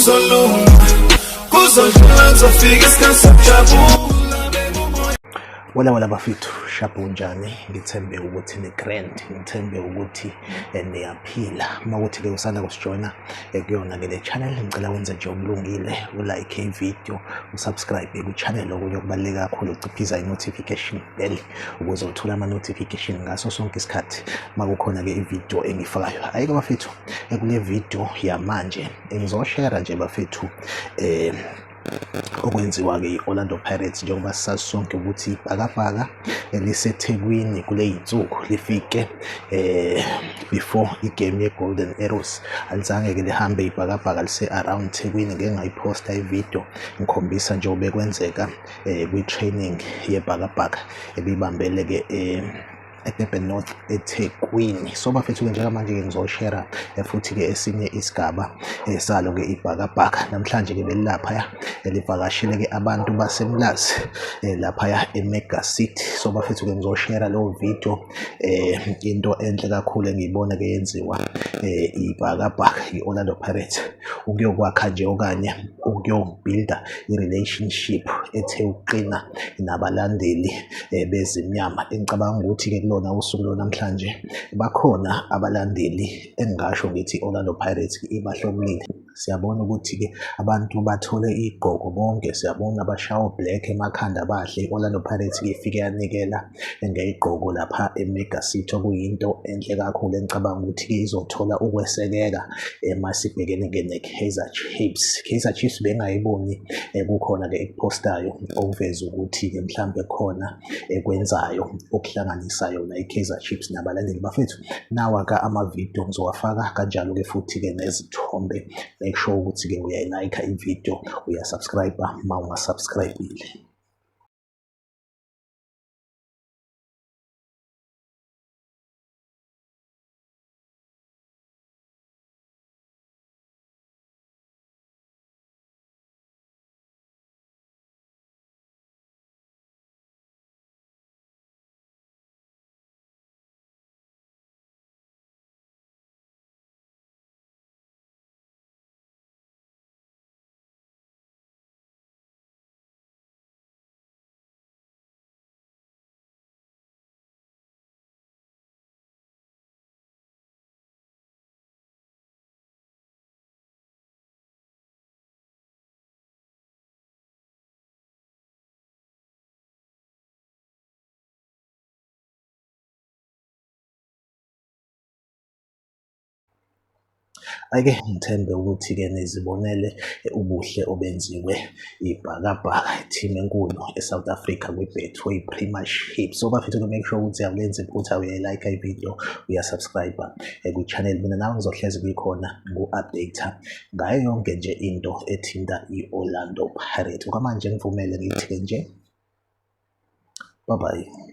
kuzolunga, kuzodlula kuzofika isikhathi sokujabula. Wala bafethu, shapo njani? Ngithembe ukuthi ni grand, ngithembe ukuthi niyaphila. Mawukuthi ke usanda kusijoyina kuyona le channel, ngicela wenze nje umlungile, ulike i-video, usubscribe ku channel. Okunye okubaluleke kakhulu uciphiza i-notification bell ukuze uthola ama-notification ngaso sonke isikhathi makukhona ke i-video engifakayo. Ayike bafethu, kule video yamanje ngizoshare nje bafethu okwenziwa ke i-Orlando Pirates, njengoba sazi sonke ukuthi ibhakabhaka liseThekwini kule iy'nsuku lifike before igame ye-Golden Arrows. Alizange ke lihambe ibhakabhaka lise-around Thekwini. Ngeke ngayiposta i-video ngikhombisa njengoba kwenzeka kwi-training yebhakabhaka ebibambele ke eDurban North eThekwini. So bafethu njengamanje ke ngizoshare futhi ke esinye isigaba salo ke ibhakabhaka. Namhlanje ke belilapha livakashile ke abantu baseMlazi lapha eMega City. So bafethu ke ngizoshare lo video, into enhle kakhulu engiyibona ke yenziwa ibhakabhaka i-Orlando Pirates ukuyokwakha nje okanye ukuyobuilda i-relationship ethe uqina nabalandeli bezimnyama. Engicabanga ukuthi ke kulona usuku lo namhlanje bakhona abalandeli engingasho ngithi Orlando Pirates ibahlomulile. Siyabona ukuthi ke abantu bathole igqoko bonke, siyabona abashawo black emakhanda bahle. Orlando Pirates ke ifike yanikela ngegqoko lapha eMega City, okuyinto enhle kakhulu engicabanga ukuthi ke izothola ukwesekeka masibhekene ke neKaizer Chiefs. Kaizer Chiefs bengayiboni kukhona ke ekupostayo okuveza ukuthi ke mhlambe khona ekwenzayo okuhlanganisayo na iKaizer Chiefs nabalandeli bafethu. Nawa ka ama-video ngizowafaka kanjalo ke futhi ke nezithombe. Make sure ukuthi ke uyayilike i-video, uyasubscribe ma ungasubscribile. Ake ngithembe ukuthi ke nizibonele ubuhle obenziwe ibhakabhaka, team enkulu eSouth Africa kwi-Betway Premiership. So bafethu ke make sure ukuthi akulenzi iphutha, uyayilike i-video, uyasubscribe ku-channel. Mina nawe ngizohlezi ngikhona ngu-update ngayo yonke nje into ethinta i-Orlando Pirates. Okwamanje ngivumele ngithi nje bye bye.